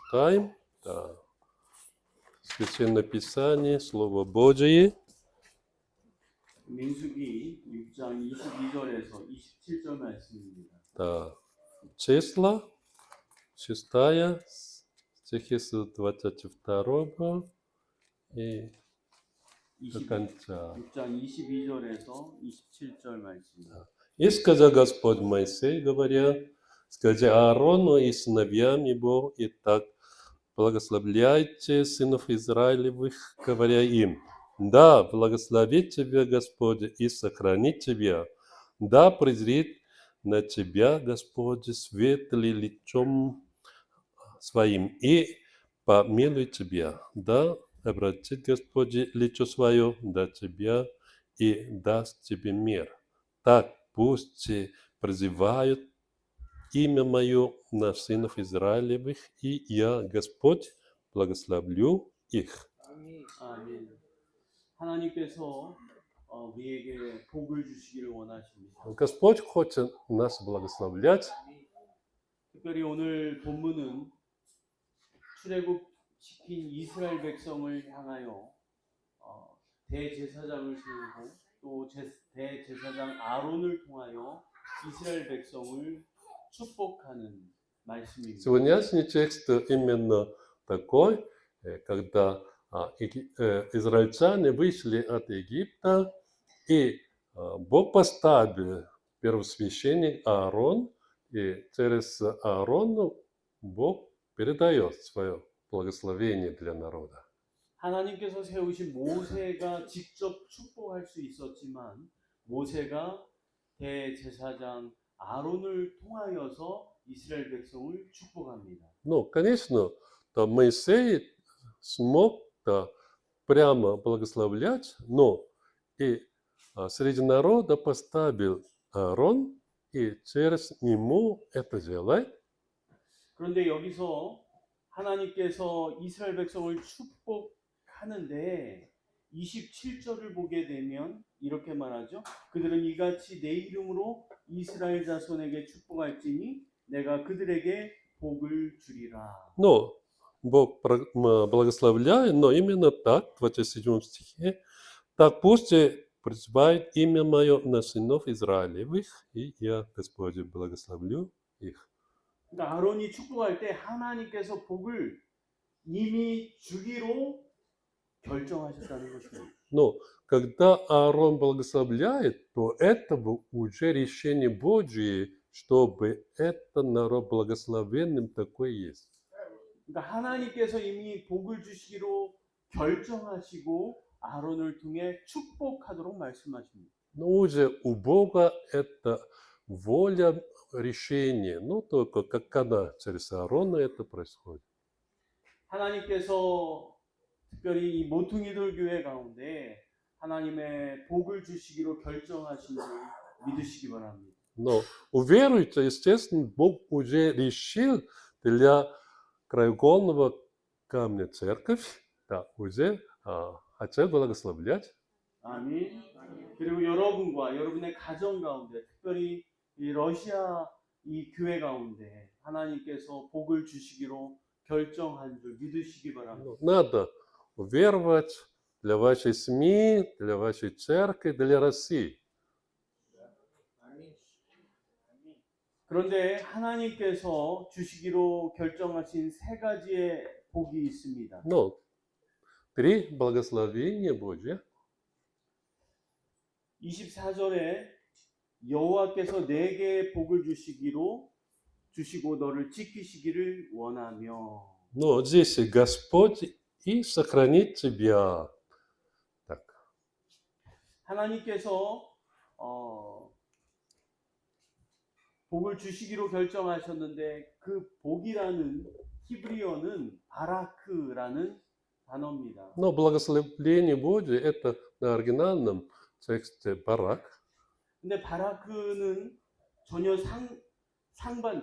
читаем. Да. Священное Писание, Слово Божие. 민수기 6장 22절에서 27절 말씀입니다. Да. Числа, 6 стихи с 22 и до конца. 6장 22절에서 27절 말씀입니다. И сказал Господь Моисей, говоря, скажи Аарону и сыновьям его, и так благословляйте сынов Израилевых, говоря им, да, благословит тебя Господь и сохранит тебя, да, презрит на тебя Господь светлым лицом своим и помилует тебя, да, обратит Господь лицо свое до тебя и даст тебе мир. Так пусть призывают имя мое на сынов Израилевых, и я, Господь, благословлю их. 아멘. 하나님께서 우리에게 복을 주시기를 원하십니다. Господь хочет нас благословлять. 특별히 오늘 본문은 출애굽 시킨 이스라엘 백성을 향하여 대제사장을 세우고 또 대제사장 아론을 통하여 이스라엘 백성을 축복하는 말씀입니다. Сегодняшний текст именно такой, когда израильтяне вышли от Египта, и Бог поставил первосвященник Аарон, и через Аарона Бог передает свое благословение для народа. 하나님께서 세우신 모세가 직접 축복할 수 있었지만 모세가 대제사장 아론을 통하여서 이스라엘 백성을 축복합니다. Ну, конечно, Моисей смог прямо благословлять, но и среди народа поставил Аарон, и через него это делает. 그런데 여기서 하나님께서 이스라엘 백성을 축복하는데 27절을 보게 되면 이렇게 말하죠. 그들은 이같이 내 이름으로 이스라엘 자손에게 축복할지니 내가 그들에게 복을 주리라. Но Бог благословляет, но именно так, в 27 стихе, так пусть призывает имя мое на сынов Израилевых, и я, Господь, благословлю их. 그러니까 아론이 축복할 때 하나님께서 복을 이미 주기로 결정하셨다는 것입니다. Но когда Аарон благословляет, то это уже решение Божье, чтобы это народ благословенным такой есть. 그러니까 하나님께서 이미 복을 주시기로 결정하시고 아론을 통해 축복하도록 말씀하십니다. Но уже у Бога это воля решения, но только как она через Аарона это происходит. 하나님께서 특별히 이 모퉁이돌 교회 가운데 하나님의 복을 주시기로 결정하신 줄 믿으시기 바랍니다. Но у верующих, естественно, Бог уже решил для краеугольного камня церковь, да, уже хотел благословлять. 아멘. 그리고 여러분과 여러분의 가정 가운데 특별히 이 러시아 이 교회 가운데 하나님께서 복을 주시기로 결정한 줄 믿으시기 바랍니다. Надо уверовать для вашей семьи, для вашей церкви, для России. 그런데 하나님께서 주시기로 결정하신 세 가지의 복이 있습니다. Но 3 благословения Божьи. 24절에 여호와께서 내게 복을 주시고 너를 지키시기를 원하며. Но здесь Господь и сохранит тебя. Так. 하나님께서 복을 주시기로 결정하셨는데 그 복이라는 히브리어는 바라크라는 단어입니다. Но благословение Божье это на оригинальном тексте барак. 근데 바라크는 전혀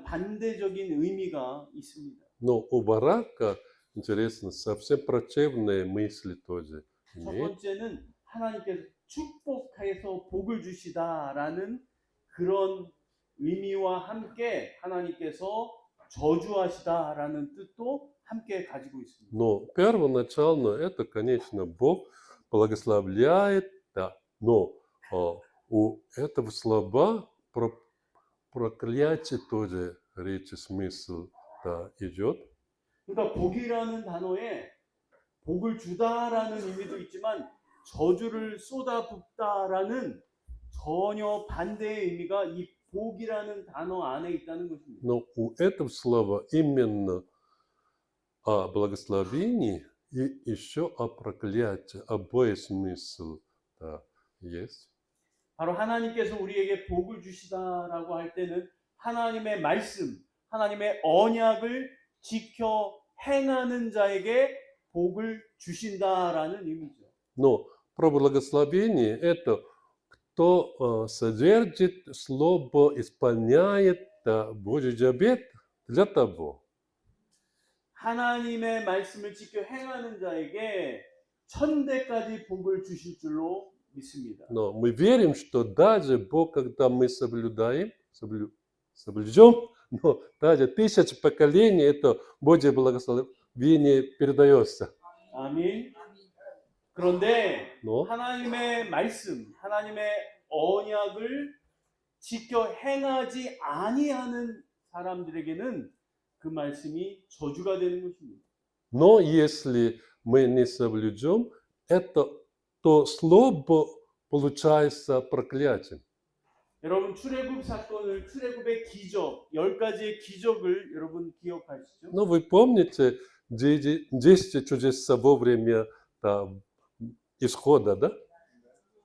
반대적인 의미가 있습니다. Но у барака, интересно, совсем противные мысли тоже 첫 имеет. 번째는 하나님께서 축복해서 복을 주시다라는 그런 의미와 함께 하나님께서 저주하시다라는 뜻도 함께 가지고 있습니다. Но первоначально это, конечно, Бог благословляет, да, но у этого слова про проклятие тоже речь, смысл, да, идет. 그러니까 복이라는 단어에 복을 주다라는 의미도 있지만 저주를 쏟아붓다라는 전혀 반대의 의미가 이 복이라는 단어 안에 있다는 것입니다. Но у этого слова именно о благословении и еще о проклятии, обои смысл, да, есть. 바로 하나님께서 우리에게 복을 주시다라고 할 때는 하나님의 말씀, 하나님의 언약을 지켜 행하는 자에게 복을 주신다라는 의미죠. Но про благословение это кто содержит слово, исполняет Божий завет для того. 하나님의 말씀을 지켜 행하는 자에게 천대까지 복을 주실 줄로 믿습니다. Но мы верим, что даже Бог, когда мы соблюдем, но даже 1000 поколений это Божье благословение передается. 아멘. 그런데 Но 하나님의 말씀, 하나님의 언약을 지켜 행하지 아니하는 사람들에게는 그 말씀이 저주가 되는 것입니다. Но если мы не соблюдем, это то слово получается проклятием. 여러분 출애굽 사건을 출애굽의 기적 10가지의 기적을 여러분 기억하시죠? Но вы помните 10 чудес во время исхода, да?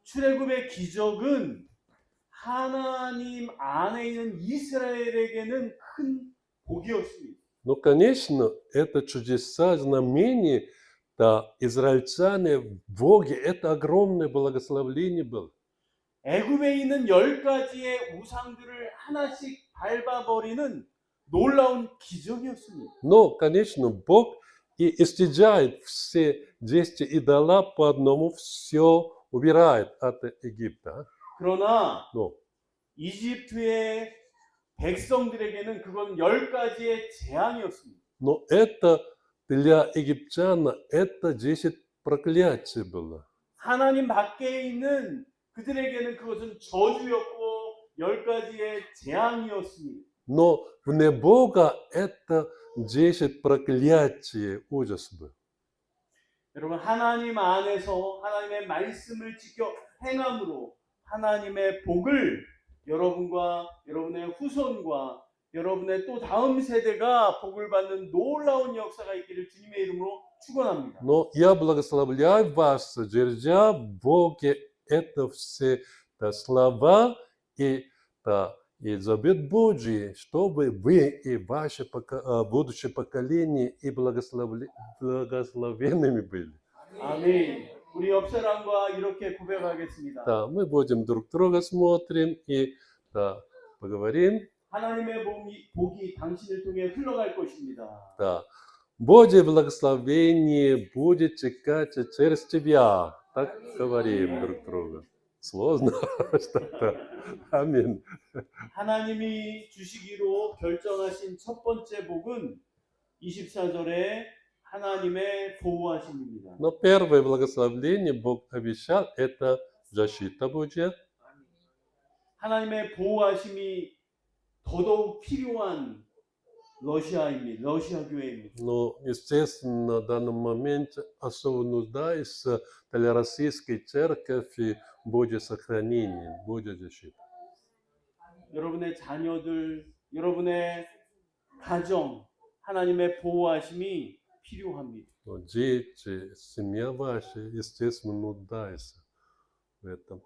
출애굽의 기적은 하나님 안에 있는 이스라엘에게는 큰 복이었습니다. Но, конечно, это чудеса, знамения, да, израильтяне в Боге, это огромное благословение было. 애굽에 있는 10가지의 우상들을 하나씩 밟아버리는 놀라운 기적이었습니다. Но, конечно, Бог и истязает все 10 идола по одному, все убирает от Египта. 그러나 Но, 이집트의 백성들에게는 그건 10가지의 재앙이었습니다. но это для египтян, это 10 проклятий было. 하나님 밖에 있는 그들에게는 그것은 저주였고 10가지의 재앙이었습니다. Но вне Бога это 10 проклятий, ужас был. 여러분 하나님 안에서 하나님의 말씀을 지켜 행함으로 하나님의 복을 여러분과 여러분의 후손과 여러분의 또 다음 세대가 복을 받는 놀라운 역사가 있기를 주님의 이름으로 축원합니다. Но я благословляю вас, держа в Боге это все слова и завет Божий, чтобы вы и ваши будущее поколение и благословенными были. 아멘. 우리 옆 사람과 이렇게 고백하겠습니다. Да, мы будем друг друга смотрим и поговорим. 하나님의 복이 당신을 통해 흘러갈 것입니다. Да. Божье благословение будет текать через тебя. Так говорим друг другу. Сложно что-то. Аминь. 하나님이 주시기로 결정하신 첫 번째 복은 24절에 하나님의 보호하심입니다. Но первое благословение Бог обещал, это защита Божья. 하나님의 보호하심이 더더욱 필요한 러시아입니다. 러시아 교회입니다. Но, естественно, в данном моменте особо нуждается для российской церкви Божье сохранение, Божья защита. 여러분의 자녀들, 여러분의 가정, 하나님의 보호하심이 필요합니다. Но дети, семья ваша, естественно, нуждается в этом.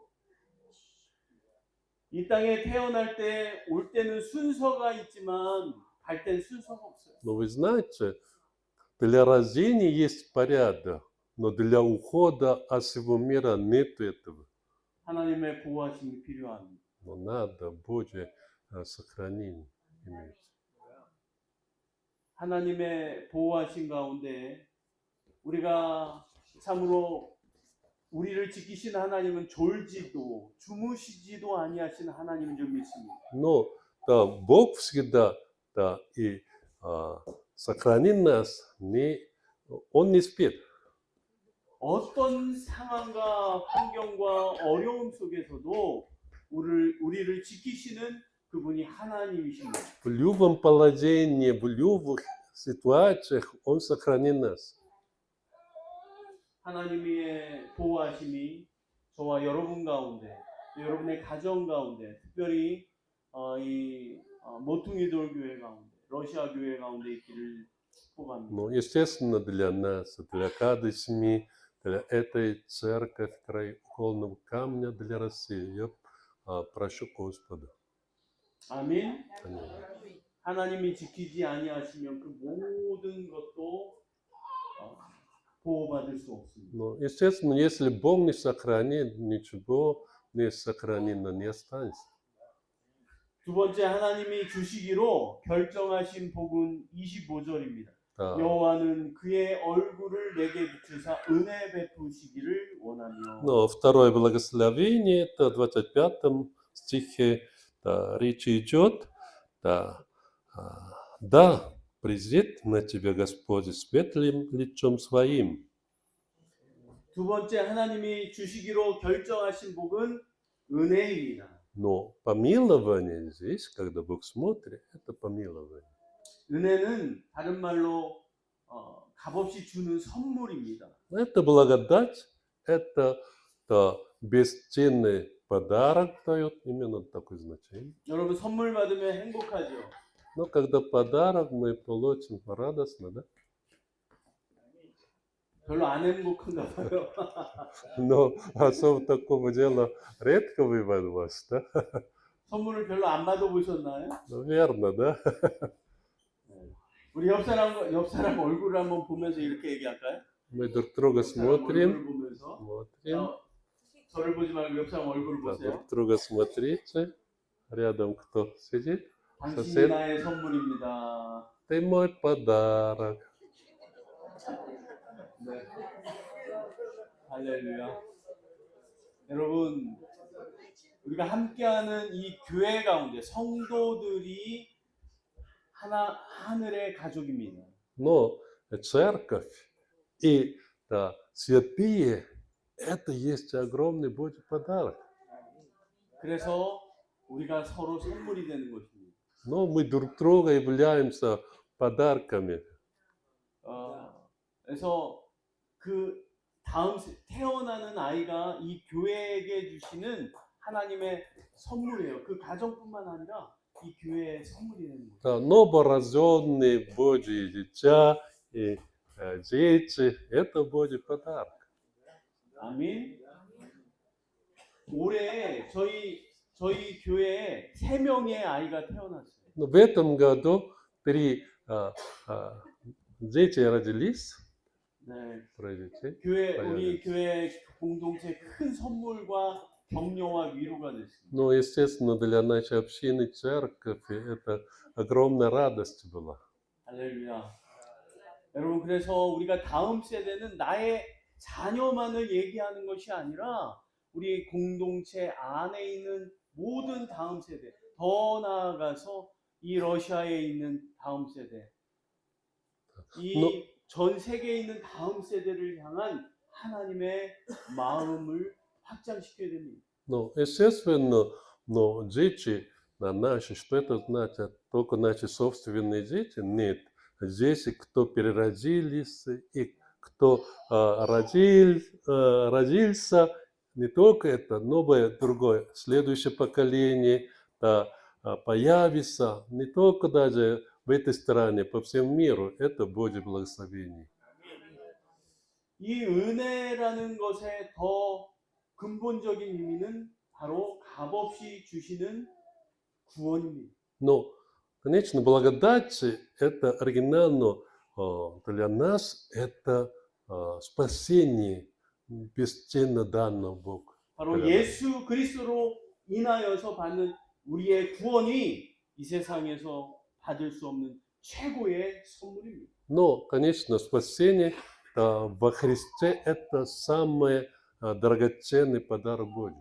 이 땅에 태어날 때 올 때는 순서가 있지만 갈 땐 순서가 없어요. Но вы знаете, для рождения есть порядок, но для ухода от всего мира нет этого. 하나님의 보호하심이 필요합니다. Но надо Божье сохранение иметь. 하나님의 보호하심 가운데 우리가 참으로 우리를 지키시는 하나님은 졸지도 주무시지도 아니하시는 하나님인 줄 믿습니다. Но да, Бог всегда и сохранит нас, Он не спит. 어떤 상황과 환경과 어려움 속에서도 우리를 지키시는 그분이 하나님이십니다. В любом положении, в любых ситуациях Он сохранит нас. 하나님의 보호하심이 저와 여러분 가운데, 여러분의 가정 가운데, 특별히 이 모퉁이돌 교회 가운데, 러시아 교회 가운데 있기를 축복합니다. Но, естественно, для нас, для каждой семьи, для этой церкви, краеугольного камня для России, я прошу Господа. 아멘. Аминь. 하나님이 지키지 아니하시면 그 모든 것도 보호받을 수 없습니다. Но, естественно, если Бог не сохранит, ничего не сохранено, не останется. 두 번째, 하나님이 주시기로 결정하신 복은 25절입니다. Да. 여호와는 그의 얼굴을 내게 비추사 은혜 베푸시기를 원하며. Но второе благословение, это в 25 стихе, да, речь идет, да, презрит на тебя Господь светлым лицом своим. 두 번째, 하나님이 주시기로 결정하신 복은 은혜입니다. Но помилование здесь, когда Бог смотрит, это помилование. 은혜는 다른 말로 값없이 주는 선물입니다. Это благодать, это бесценный подарок дает, именно такое значение. 여러분 선물 받으면 행복하죠? Но когда подарок мы получим, радостно, да? 별로 안 행복한가 봐요. Но особо такого дела редко бывает у вас, да? 선물을 별로 안 받아보셨나요? Верно, да? 우리 옆 사람 얼굴을 한번 보면서 이렇게 얘기할까요? Мы друг друга 옆 사람 얼굴을 смотрим, 보면서 저를 보지 말고 옆 사람 얼굴을 да, 보세요. друг друга смотрите. Рядом кто сидит? 당신이 сосед. 나의 선물입니다. Ты мой подарок. 네. 할렐루야. 여러분, 우리가 함께하는 이 교회 가운데 성도들이 하늘의 가족입니다. Но церковь и святые – это есть огромный Божий подарок. 그래서 우리가 서로 선물이 되는 것입니다. Но мы друг друга являемся подарками. 그래서 그 다음 태어나는 아이가 이 교회에게 주시는 하나님의 선물이에요. 그 가정뿐만 아니라 이 교회의 선물이 되는 거예요. Да, новорожденные Божьи дитя и дети – это Божий подарок. 아멘. 올해 저희 교회에 3명의 아이가 태어났어요. Но в этом году 3 дети родились. 네. Детей. 우리 교회 공동체 큰 선물과 격려와 위로가 됐습니다. Но, естественно, для нашей общины, церкви, это огромная радость была. 할렐루야. 여러분, 그래서 우리가 다음 세대는 나의 자녀만을 얘기하는 것이 아니라 우리 공동체 안에 있는 모든 다음 세대, 더 나아가서 이 러시아에 있는 다음 세대, 이 전 세계에 있는 다음 세대를 향한 하나님의 마음을 확장시켜야 됩니다. Ну, естественно, но дети наши, что это значит? Только наши собственные дети? Нет. Здесь кто переродились, и кто родился, не только это, но и другое. Следующее поколение появится, не только даже в этой стране, по всему миру. Это Божье благословение. 이 은혜라는 것의 더 근본적인 의미는 바로 값없이 주시는 구원입니다. Но, конечно, благодать – это оригинально для нас, это спасение бесценно данного Бога. 바로 예수 그리스도로 인하여서 받는 우리의 구원이 이 세상에서 받을 수 없는 최고의 선물입니다. Но, конечно, спасение во Христе – это самый драгоценный подарок Божий.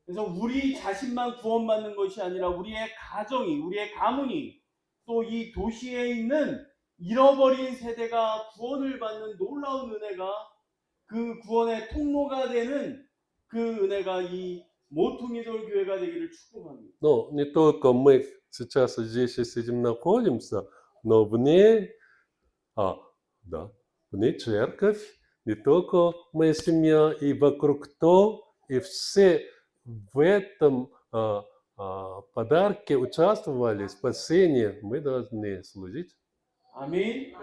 그래서 우리 자신만 구원받는 것이 아니라 우리의 가정이, 우리의 가문이 또 이 도시에 있는 잃어버린 세대가 구원을 받는 놀라운 은혜가 그 구원의 통로가 되는 그 은혜가 이 모퉁이돌 교회가 되기를 축복합니다. Но не только мы сейчас здесь и с этим находимся, но в ней, да, в ней церковь, не только моя семья, и вокруг то, и все в этом подарке участвовали, спасение, мы должны служить. 아멘.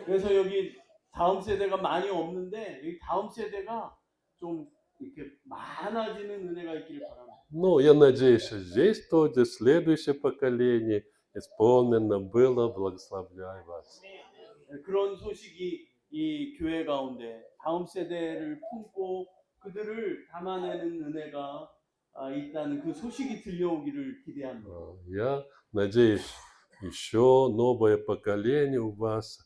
그래서 여기 다음 세대가 많이 없는데 이 다음 세대가 좀 이렇게 많아지는 은혜가 있기를 바랍니다. Ну, я надеюсь, что здесь тоже следующее поколение исполнено было, благословляю вас. 그런 소식이 이 교회 가운데 다음 세대를 품고 그들을 담아내는 은혜가 있다는 그 소식이 들려오기를 기대합니다. Я надеюсь, еще новое поколение у вас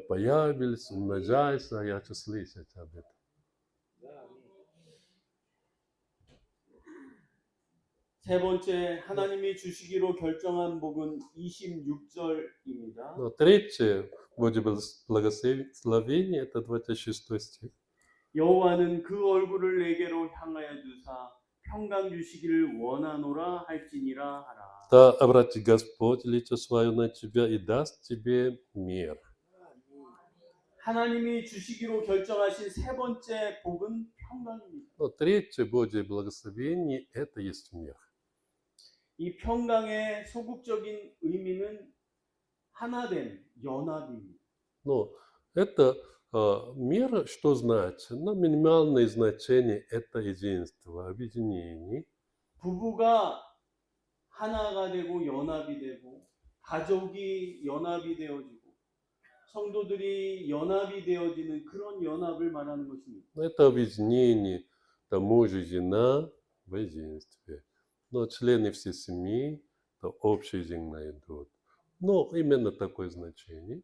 появилось, умножается, я хочу слышать об этом. 세 번째 하나님이 주시기로 결정한 복은 26절입니다. Но третье, Божье благословение, это 26 стих. 여호와는 그 얼굴을 내게로 향하여 두사 평강 주시기를 원하노라 할지니라 하라. Да обратит Господь лицо свое на тебя и даст тебе мир. 하나님이 주시기로 결정하신 세 번째 복은 평강입니다. Но третье Божье благословение – это есть мир. 이 평강의 소극적인 의미는 하나됨, 연합입니다. Но это мир, что значит? Ну, минимальное значение – это единство, объединение. 부부가 하나가 되고 연합이 되고 가족이 연합이 되어지고 성도들이 연합이 되어지는 그런 연합을 말하는 것입니다. Это объединение, это муж и жена в единстве. Но члены всей семьи, это общий язык найдут. Но именно такое значение.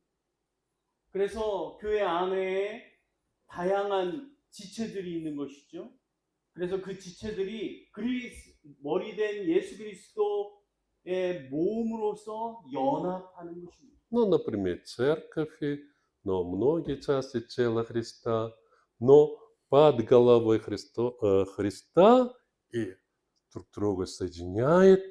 그래서 교회 안에 다양한 지체들이 있는 것이죠. 그래서 그 지체들이 머리된 예수 그리스도의 몸으로서 연합하는 것입니다. Ну, например, церковь, но многие части тела Христа, но под головой Христа и друг друга соединяет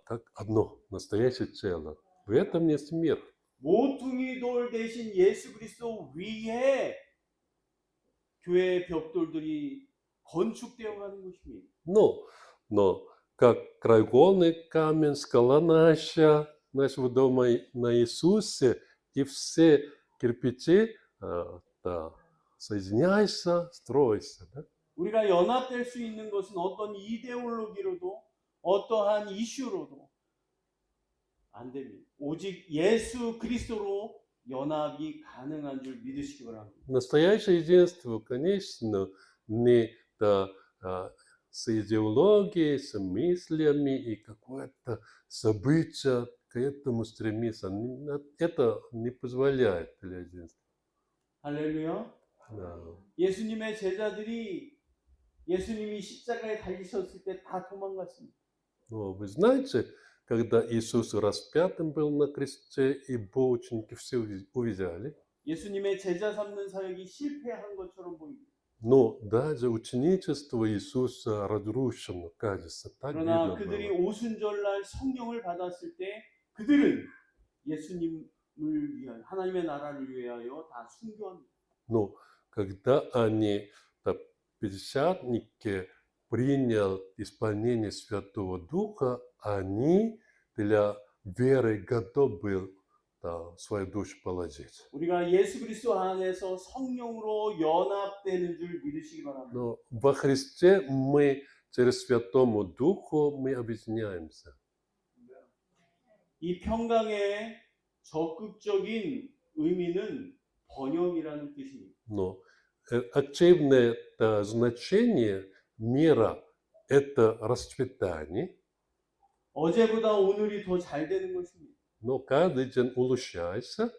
как одно настоящее тело. В этом есть мир. 모퉁이 돌 대신 예수 그리스도 위에 교회의 벽돌들이 건축되어 가는 것입니다. Но как краеугольный камень, скала нашего дома на Иисусе, и все кирпичи соединяются, строятся. Да? 우리가 연합될 수 있는 것은 어떤 이데올로기로도 어떠한 이슈로도 안 됩니다. 오직 예수 그리스도로 연합이 가능한 줄 믿으시기 바랍니다. Настоящее единство, конечно, не с идеологией, с мыслями и какое-то событие к этому стремиться. Это не позволяет для единства. 할렐루야. Да. 예수님의 제자들이 예수님이 십자가에 달리셨을 때 다 도망갔습니다. Но вы знаете, когда Иисус распятым был на кресте, и ученики все увидели, 예수님의 제자 삼는 사역이 실패한 것처럼 보입니다. но даже ученичество Иисуса разрушено, кажется, так 그러나 видно 그들이 было. 오순절날 성령을 받았을 때 그들은 예수님을 위하여 하나님의 나라를 위하여 다 순교합니다. Но когда они, пятидесятники, принял исполнение Святого Духа, они для веры готовы был свою душу положить. 우리가 예수 그리스도 안에서 성령으로 연합되는 줄 믿으시기 바랍니다. Но во Христе мы через Святому Духу мы объединяемся. 이 평강의 적극적인 의미는 번영이라는 뜻입니다. Но активное значение мира – это расцветание, 어제보다 오늘이 더 잘 되는 것입니다. но каждый день улучшается.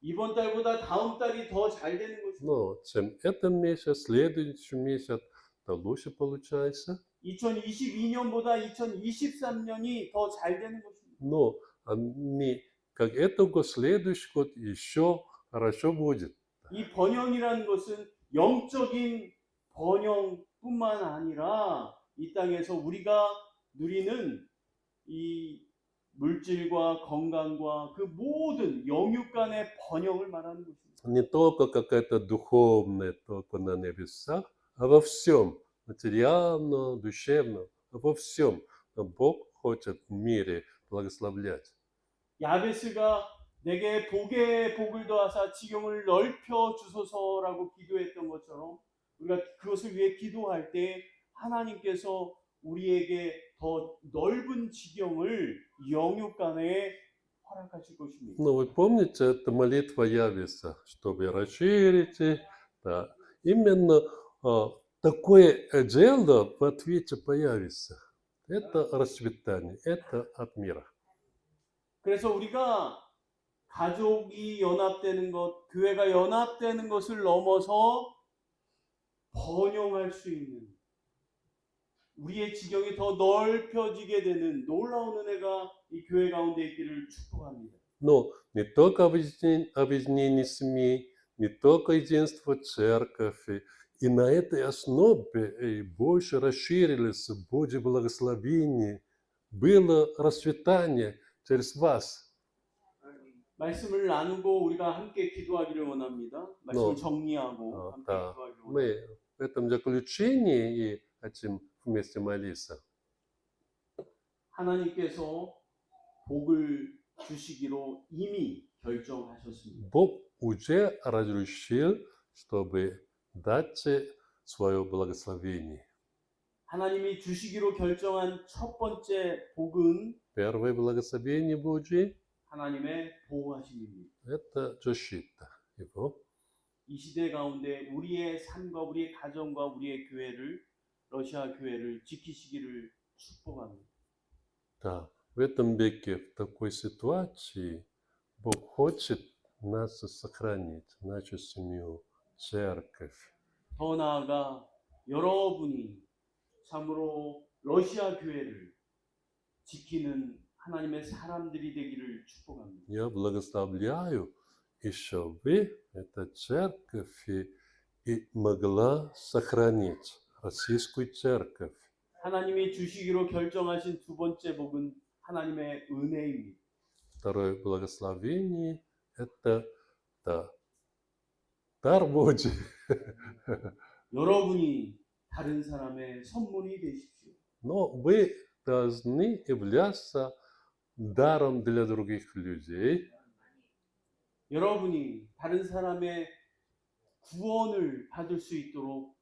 이번 달보다 다음 달이 더 잘 되는 것입니다. Но чем этот месяц, следующий месяц, то лучше получается. 2022년보다 2023년이 더 잘 되는 것입니다. Но не как этот год, следующий год еще хорошо будет. 이 번영이라는 것은 영적인 번영뿐만 아니라 이 땅에서 우리가 누리는 이 물질과 건강과 그 모든 영육 간의 번영을 말하는 것입니다. Не только какая-то духовная, только на небесах, а во всем, материально, душевно, во всем. Бог хочет в мире благословлять. 야베스가 내게 복에 복을 더하사 지경을 넓혀 주소서라고 기도했던 것처럼 우리가 그것을 위해 기도할 때 하나님께서 우리에게 더 넓은 지경을 영육 간에 허락하실 것입니다. Ну, вы помните, это молитва Явеса, чтобы расширить. Да. Именно такое дело в ответе появится. Это расцветание, это от мира. 그래서 우리가 가족이 연합되는 것, 교회가 연합되는 것을 넘어서 번영할 수 있는 우리의 지경이 더 넓혀지게 되는 놀라운 은혜가 이 교회 가운데 있기를 축복합니다. Но не только объединение семей, не только единство церкви, и на этой основе больше расширились Божье благословение, было расцветание через вас. 말씀을 나누고 우리가 함께 기도하기를 원합니다. 말씀을 네. 정리하고 함께 Да. 기도하기를 원합니다. Мы в этом заключении и хотим вместе молиться. 하나님께서 복을 주시기로 이미 결정하셨습니다. Бог уже разрешил, чтобы дать свое благословение. 하나님이 주시기로 결정한 첫 번째 복은 Первое благословение Божье 하나님의 보호하심입니다. – это защита Его. 이 시대 가운데 우리의 삶과 우리의 가정과 우리의 교회를 러시아 교회를 지키시기를 축복합니다. Да, в этом веке, в такой ситуации, Бог хочет нас сохранить, нашу семью, церковь. 더 나아가 여러분이 참으로 러시아 교회를 지키는 하나님의 사람들이 되기를 축복합니다. Я благословляю еще вы, эта церковь, и могла сохранить российскую церковь. 하나님이 주시기로 결정하신 두 번째 복은 하나님의 은혜입니다. Второе благословение – это да, дар Божий. 여러분이 다른 사람의 선물이 되십시오. Но вы должны являться даром для других людей. 여러분이 다른 사람의 구원을 받을 수 있도록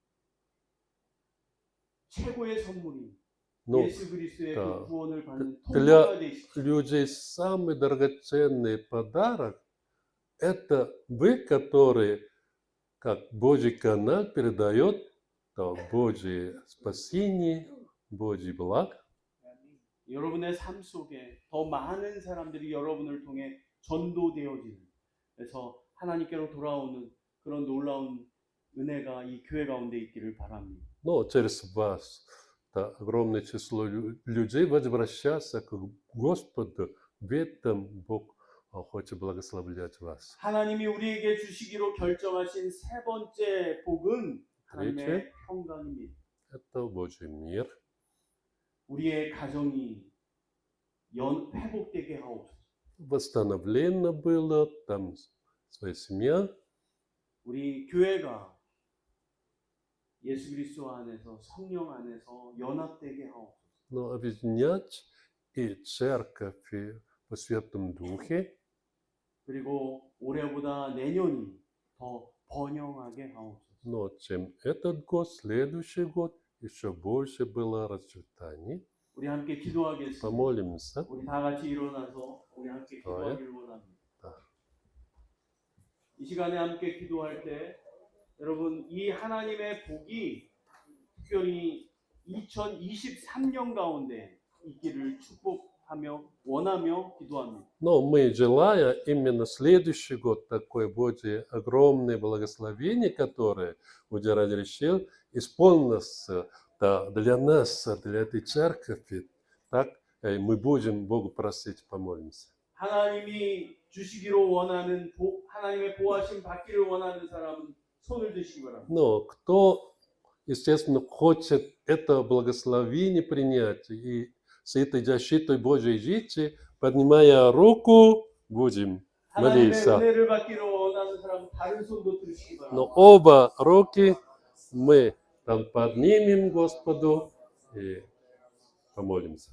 최고의 선물이 Но 예수 그리스도의 да. 그 구원을 받는 Для 통로가 되십시오. людей самый драгоценный подарок – это вы, которые, как Божий канал, передает Божье спасение, Божий благ. 여러분의 삶 속에 더 많은 사람들이 여러분을 통해 전도되어지는, 그래서 하나님께로 돌아오는 그런 놀라운 은혜가 이 교회 가운데 있기를 바랍니다. Но через вас огромное число людей возвращаться к Господу. В этом Бог хочет благословлять вас. 하나님이 우리에게 주시기로 결정하신 세 번째 복은 하나님의 그렇죠. 평강입니다. Это Божий мир. 우리의 가정이 회복되게 하옵소서. Восстановлено было, там своя семья. 우리 교회가 예수 그리스도 안에서 성령 안에서 연합되게 하옵소서. Но объединять и церковь по Святом Духе, 그리고 올해보다 내년이 더 번영하게 하옵소서. но чем этот год, следующий год, еще больше было расцветаний. 우리 함께 기도하겠습니다. Помолимся. 우리 다 같이 일어나서 우리 함께 기도하기를 원합니다. 이 시간에 함께 기도할 때 여러분 이 하나님의 복이 특별히 2023년 가운데 있기를 축복하며 원하며 기도합니다. Но мы, желая именно следующий год такое Божье огромное благословение, которое Бог разрешил, исполнится для нас, для этой церкви, так мы будем Богу просить, помолимся. 하나님이 주시기로 원하는 하나님의 보호하심 받기를 원하는 사람은 손을 드시기 바랍니다. Но кто, естественно, хочет это благословение принять и с этой защитой Божьей жить, поднимая руку, будем 하나님의 молиться. 은혜를 받기를 원하는 사람은 다른 손도 들으시기 Но 바랍니다. оба руки мы там поднимем Господу и помолимся.